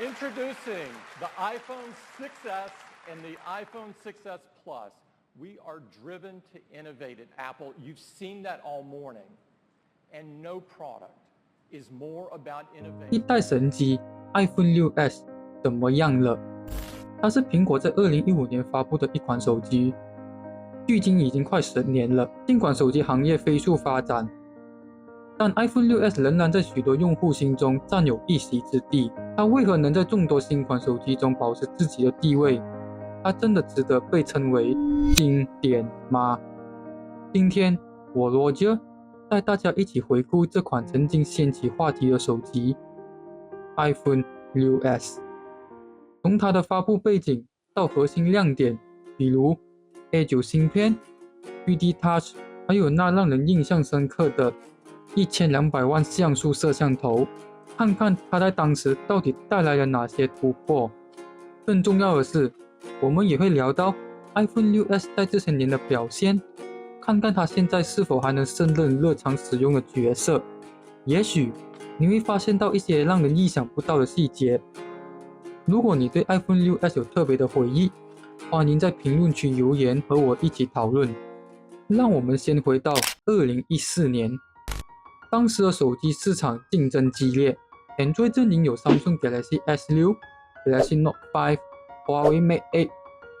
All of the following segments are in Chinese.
Introducing the iPhone 6s and the iPhone 6s Plus. We are driven to innovate at Apple. You've seen that all morning. And no product is more about 一 innovation. 代神机 iPhone 6s 怎么样了？它是苹果在2015年发布的一款手机，距今已经快10年了。尽管手机行业飞速发展，但 iPhone 6s 仍然在许多用户心中占有一席之地。它为何能在众多新款手机中保持自己的地位？它真的值得被称为经典吗？今天我罗杰带大家一起回顾这款曾经掀起话题的手机 iPhone 6s， 从它的发布背景到核心亮点，比如 A9 芯片、3D Touch， 还有那让人印象深刻的1200万像素摄像头，看看它在当时到底带来了哪些突破。更重要的是，我们也会聊到 iPhone 6s 在这些年的表现，看看它现在是否还能胜任日常使用的角色。也许你会发现到一些让人意想不到的细节。如果你对 iPhone 6s 有特别的回忆，欢迎在评论区留言和我一起讨论。让我们先回到2014年，当时的手机市场竞争激烈， Android 阵营有 Samsung Galaxy S6、Galaxy Note 5、Huawei Mate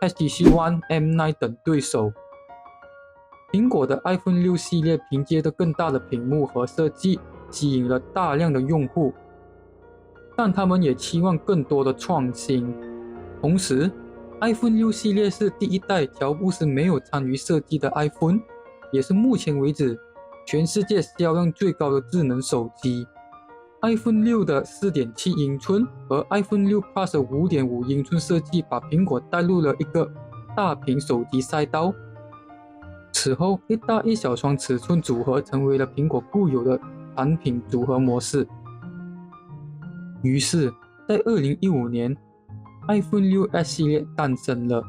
8、HTC One、M9 等对手。苹果的 iPhone 6系列凭借着更大的屏幕和设计，吸引了大量的用户，但他们也期望更多的创新。同时 iPhone 6系列是第一代乔布斯没有参与设计的 iPhone， 也是目前为止全世界销量最高的智能手机。iPhone 6的 4.7 英寸和 iPhone 6 Plus 的 5.5 英寸设计把苹果带入了一个大屏手机赛道。此后，一大一小双尺寸组合成为了苹果固有的产品组合模式。于是，在2015年 iPhone 6s 系列诞生了。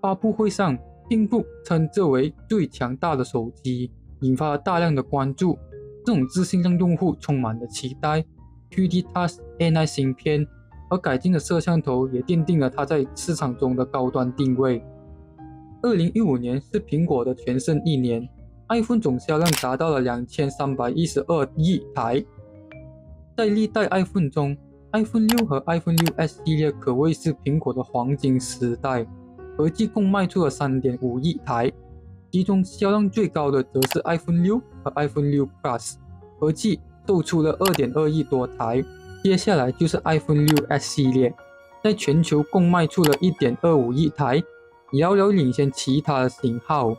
发布会上并不称这为最强大的手机，引发了大量的关注。这种自信让用户充满了期待。3D Touch A9 芯片和改进的摄像头也奠定了它在市场中的高端定位。2015年是苹果的全盛一年， iPhone 总销量达到了2312亿台。在历代 iPhone 中， iPhone 6和 iPhone 6s 系列可谓是苹果的黄金时代，合计共卖出了 3.5 亿台，其中销量最高的则是 iPhone 6和 iPhone 6 Plus， 合计售出了 2.2 亿多台。接下来就是 iPhone 6s 系列，在全球共卖出了 1.25 亿台，遥遥领先其他的型号。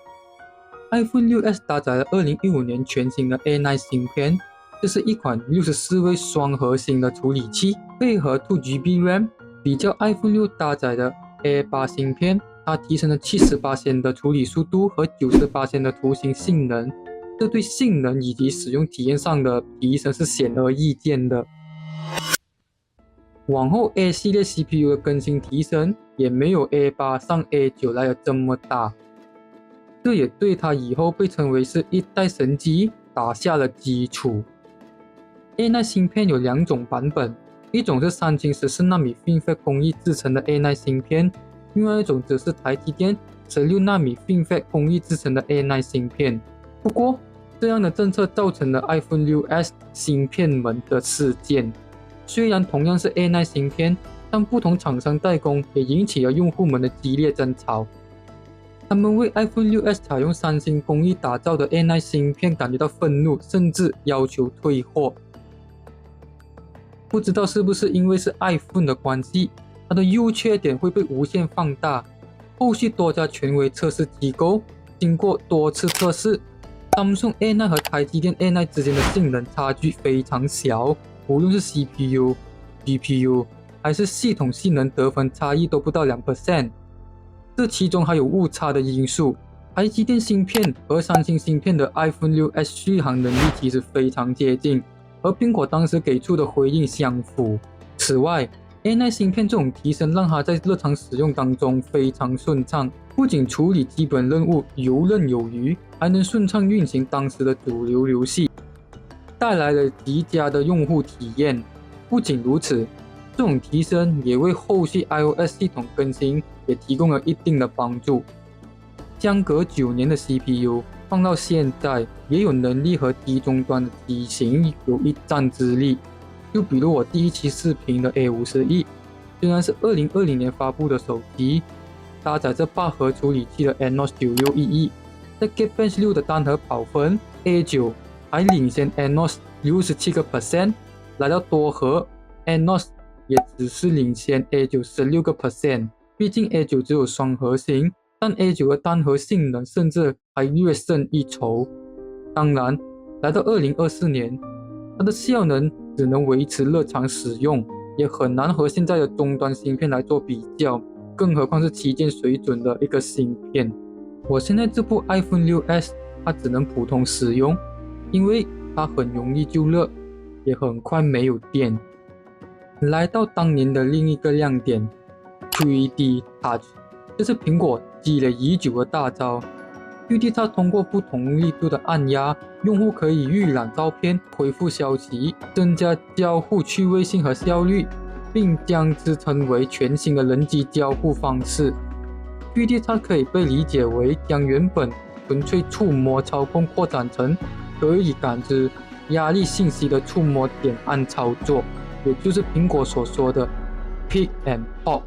iPhone 6s 搭载了2015年全新的 A9 芯片，这是一款64位双核心的处理器，配合 2GB RAM， 比较 iPhone 6搭载的 A8 芯片，它提升了 70% 的处理速度和 90% 的图形性能，这对性能以及使用体验上的提升是显而易见的。往后 A 系列 CPU 的更新提升也没有 A8 上 A9 来的这么大，这也对它以后被称为是一代神机打下了基础。A9 芯片有两种版本，一种是3014纳米 FinFET 工艺制成的 A9 芯片，另外一种则是台积电16纳米 FinFET 工艺制成的 A9 芯片。不过，这样的政策造成了 iPhone 6s 芯片门的事件。虽然同样是 A9 芯片，但不同厂商代工也引起了用户们的激烈争吵。他们为 iPhone 6s 采用三星工艺打造的 A9 芯片感觉到愤怒，甚至要求退货。不知道是不是因为是 iPhone 的关系，它的优缺点会被无限放大。后续多家权威测试机构经过多次测试， Samsung A9 和台积电 A9 之间的性能差距非常小，无论是 CPU、GPU 还是系统性能得分差异都不到 2%。 这其中还有误差的因素。台积电芯片和三星芯片的 iPhone 6s 续航能力其实非常接近，和苹果当时给出的回应相符。此外， A9 芯片这种提升让它在日常使用当中非常顺畅，不仅处理基本任务游刃有余，还能顺畅运行当时的主流游戏，带来了极佳的用户体验。不仅如此，这种提升也为后续 iOS 系统更新也提供了一定的帮助。相隔9年的 CPU 放到现在，也有能力和低终端的机型有一战之力。就比如我第一期视频的 A51，虽然是2020年发布的手机，搭载着8核处理器的 Exynos 9611，在 Geekbench 6的单核跑分 A9 还领先 Exynos 67%，来到多核 Exynos 也只是领先 A9 16%。毕竟 A9 只有双核心，但 A9 的单核性能甚至还略胜一筹。当然，来到2024年，它的效能只能维持日常使用，也很难和现在的终端芯片来做比较，更何况是旗舰水准的一个芯片。我现在这部 iPhone 6s 它只能普通使用，因为它很容易就热，也很快没有电。来到当年的另一个亮点 3D Touch， 这是苹果积累已久的大招。3D Touch 通过不同力度的按压，用户可以预览照片、回复消息，增加交互趣味性和效率，并将之称为全新的人机交互方式。3D Touch 可以被理解为将原本纯粹触摸操控扩展成可以感知压力信息的触摸点按操作，也就是苹果所说的 Pick and Pop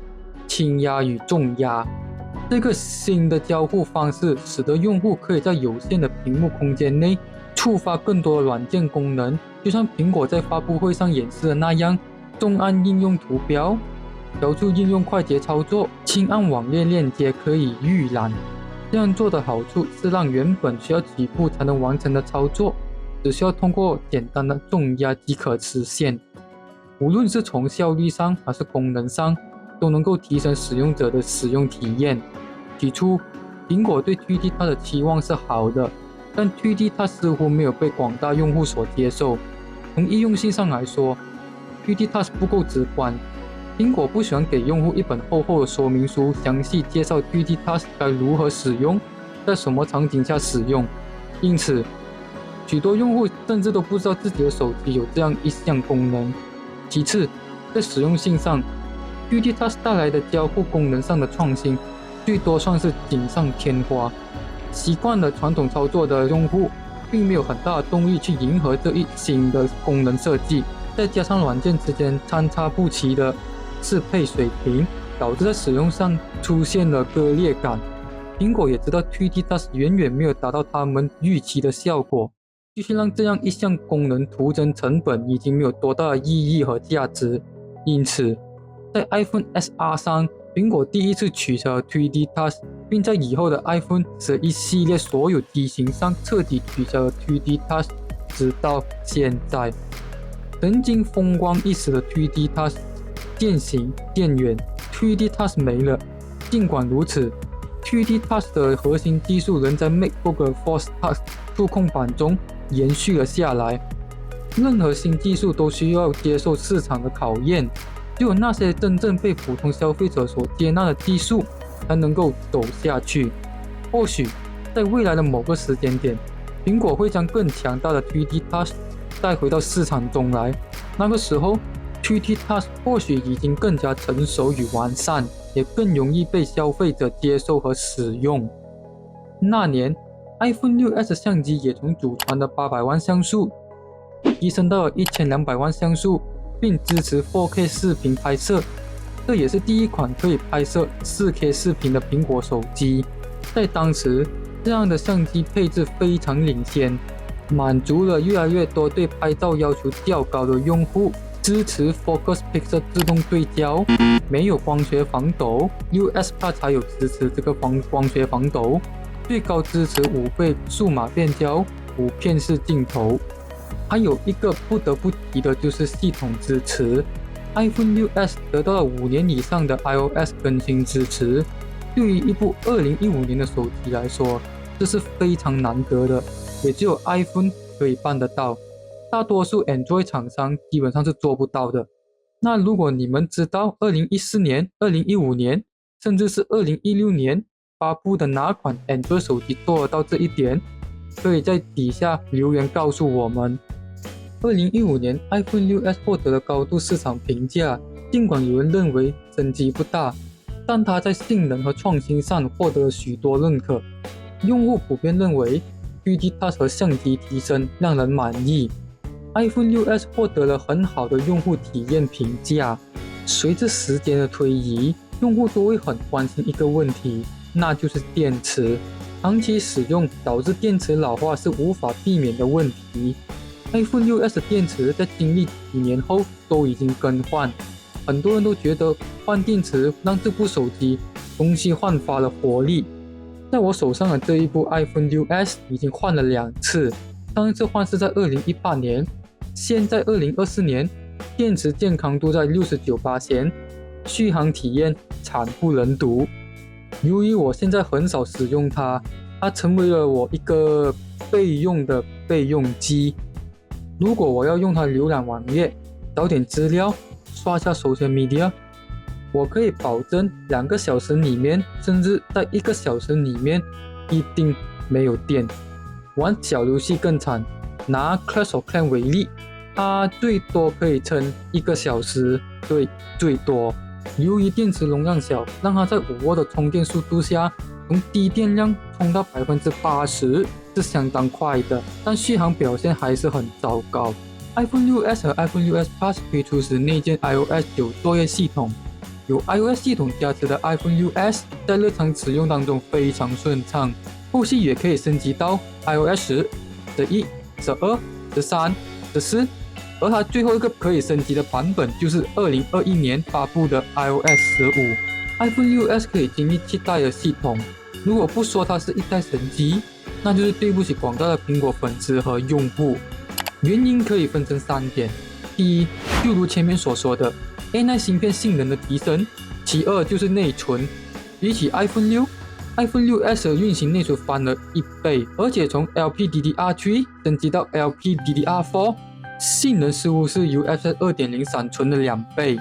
轻压与重压。这个新的交互方式使得用户可以在有限的屏幕空间内触发更多软件功能，就像苹果在发布会上演示的那样，重按应用图标，调出应用快捷操作，轻按网页链接可以预览。这样做的好处是让原本需要几步才能完成的操作，只需要通过简单的重压即可实现。无论是从效率上还是功能上，都能够提升使用者的使用体验。起初，苹果对 3D Touch 的期望是好的，但 3D Touch 似乎没有被广大用户所接受。从易用性上来说， 3D Touch 不够直观。苹果不喜欢给用户一本厚厚的说明书，详细介绍 3D Touch 该如何使用，在什么场景下使用。因此，许多用户甚至都不知道自己的手机有这样一项功能。其次，在实用性上， 3D Touch 带来的交互功能上的创新，最多算是锦上添花。习惯了传统操作的用户，并没有很大的动力去迎合这一新的功能设计，再加上软件之间参差不齐的适配水平，导致在使用上出现了割裂感。苹果也知道 3D Touch 远远没有达到他们预期的效果，继续让这样一项功能徒增成本已经没有多大的意义和价值。因此，在 iPhone SR 上，苹果第一次取消了 3D Touch， 并在以后的 iPhone 11系列所有机型上彻底取消了 3D Touch， 直到现在。曾经风光一时的 3D Touch 渐行渐远， 3D Touch 没了。尽管如此， 3D Touch 的核心技术仍在 MacBook Force Touch 触控板中延续了下来。任何新技术都需要接受市场的考验，只有那些真正被普通消费者所接纳的技术才能够走下去。或许在未来的某个时间点，苹果会将更强大的 3D Touch 带回到市场中来。那个时候， 3D Touch 或许已经更加成熟与完善，也更容易被消费者接受和使用。那年 iPhone 6s 相机也从祖传的800万像素提升到了1200万像素，并支持 4K 视频拍摄。这也是第一款可以拍摄 4K 视频的苹果手机。在当时，这样的相机配置非常领先，满足了越来越多对拍照要求较高的用户。支持 Focus Pixel 自动对焦，没有光学防抖， 6s Plus 才有支持这个光学防抖，最高支持5倍数码变焦，5片式镜头。还有一个不得不提的就是系统支持， iPhone 6s 得到了5年以上的 iOS 更新支持。对于一部2015年的手机来说，这是非常难得的，也只有 iPhone 可以办得到，大多数 Android 厂商基本上是做不到的。那如果你们知道2014年、2015年，甚至是2016年发布的哪款 Android 手机做得到这一点，可以在底下留言告诉我们。2015年 iPhone 6s 获得了高度市场评价，尽管有人认为升级不大，但它在性能和创新上获得了许多认可。用户普遍认为 3D Touch 和相机提升让人满意。iPhone 6s 获得了很好的用户体验评价。随着时间的推移，用户都会很关心一个问题，那就是电池。长期使用导致电池老化是无法避免的问题。iPhone 6s 的电池在经历几年后都已经更换，很多人都觉得换电池让这部手机重新焕发了活力。在我手上的这一部 iPhone 6s 已经换了2次，上一次换是在2018年，现在2024年，电池健康度在69%，续航体验惨不忍睹。由于我现在很少使用它，它成为了我一个备用的备用机。如果我要用它浏览网页、找点资料、刷下social media，我可以保证2个小时里面，甚至在1个小时里面一定没有电。玩小游戏更惨，拿 Clash of Clans 为例，它最多可以撑1个小时，对，最多。由于电池容量小，让它在5W的充电速度下，从低电量充到80%是相当快的，但续航表现还是很糟糕。iPhone 6s 和 iPhone 6s Plus 推出时内建 iOS 9作业系统，有 iOS 系统加持的 iPhone 6s 在日常使用当中非常顺畅，后续也可以升级到 iOS 10、11、12、13、14，而它最后一个可以升级的版本就是2021年发布的 iOS 15。iPhone 6s 可以经历7代的系统，如果不说它是一代神机，那就是对不起广大的苹果粉丝和用户。原因可以分成3点：第一，就如前面所说的 A9 芯片性能的提升；其二就是内存，比起 iPhone 6，iPhone 6s 的运行内存翻了1倍，而且从 LPDDR3 升级到 LPDDR4， 性能似乎是 UFS 2.0 闪存的2倍。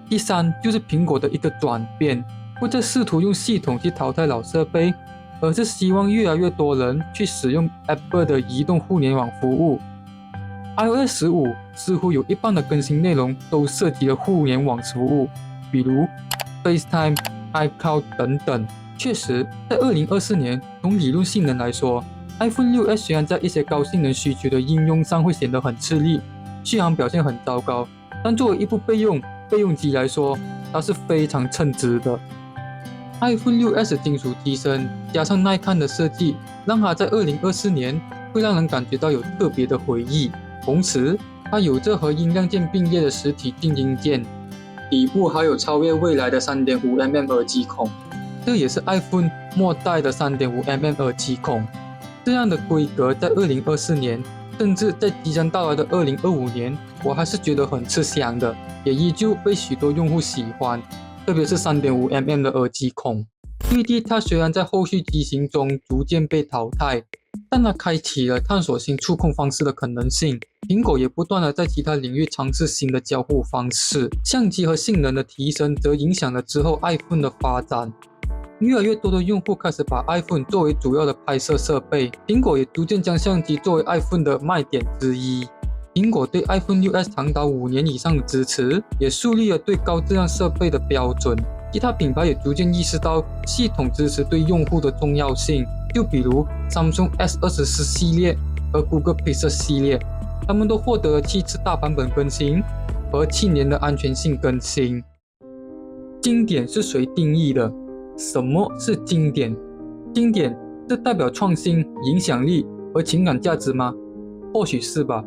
第三就是苹果的一个转变，不再试图用系统去淘汰老设备，而是希望越来越多人去使用 Apple 的移动互联网服务。iOS 15似乎有一半的更新内容都涉及了互联网服务，比如 FaceTime、iCloud 等等。确实，在2024年，从理论性能来说， iPhone 6s 虽然在一些高性能需求的应用上会显得很吃力，续航表现很糟糕，但作为一部备用机来说，它是非常称职的。iPhone 6s 金属机身加上耐看的设计，让它在2024年会让人感觉到有特别的回忆。同时，它有着和音量键并列的实体静音键，底部还有超越未来的 3.5mm 耳机孔，这也是 iPhone 末代的 3.5mm 耳机孔。这样的规格在2024年，甚至在即将到来的2025年，我还是觉得很吃香的，也依旧被许多用户喜欢，特别是 3.5mm 的耳机孔。3D Touch 虽然在后续机型中逐渐被淘汰，但它开启了探索新触控方式的可能性。苹果也不断地在其他领域尝试新的交互方式，相机和性能的提升则影响了之后 iPhone 的发展。越来越多的用户开始把 iPhone 作为主要的拍摄设备，苹果也逐渐将相机作为 iPhone 的卖点之一。苹果对 iPhone 6s 长达5年以上的支持，也树立了对高质量设备的标准。其他品牌也逐渐意识到系统支持对用户的重要性，就比如 Samsung S24 系列和 Google Pixel 系列，他们都获得了7次大版本更新和7年的安全性更新。经典是谁定义的？什么是经典？经典是代表创新、影响力和情感价值吗？或许是吧。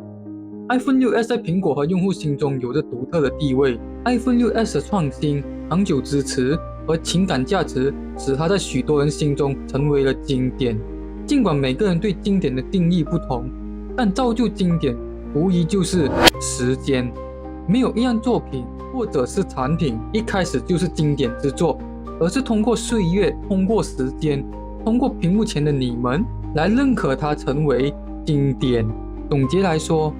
iPhone 6s 在苹果和用户心中有着独特的地位。iPhone 6s 的创新、长久支持和情感价值，使它在许多人心中成为了经典。尽管每个人对经典的定义不同，但造就经典无疑就是时间。没有一样作品或者是产品一开始就是经典之作，而是通过岁月、通过时间、通过屏幕前的你们来认可它成为经典。总结来说，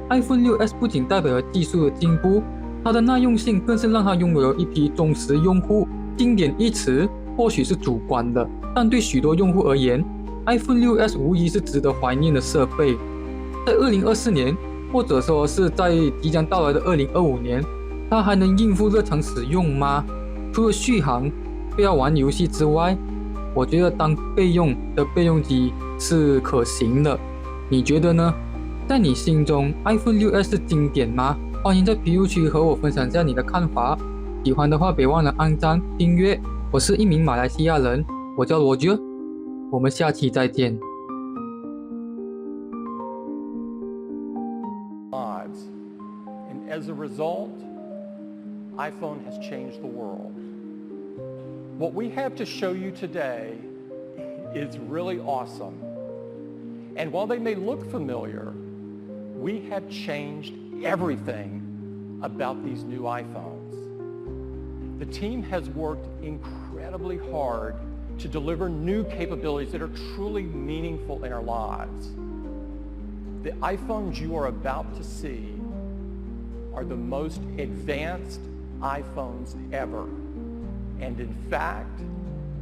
iPhone 6s 不仅代表了技术的进步，它的耐用性更是让它拥有了一批忠实用户。经典一词或许是主观的，但对许多用户而言， iPhone 6s 无疑是值得怀念的设备。，在2024年，或者说是在即将到来的2025年，它还能应付日常使用吗？除了续航、不要玩游戏之外，我觉得当备用的备用机是可行的。你觉得呢？在你心中 iPhone 6s 是经典吗？欢迎在评论区和我分享一下你的看法。喜欢的话别忘了按赞、订阅。我是一名马来西亚人，我叫罗杰，我们下期再见。Lives. And as a result, iPhone has changed the world. What we have to show you today is really awesome. And while they may look familiar, we have changed everything about these new iPhones. The team has worked incredibly hard to deliver new capabilities that are truly meaningful in our lives. The iPhones you are about to see are the most advanced iPhones ever. And in fact,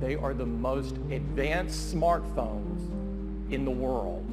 they are the most advanced smartphones in the world.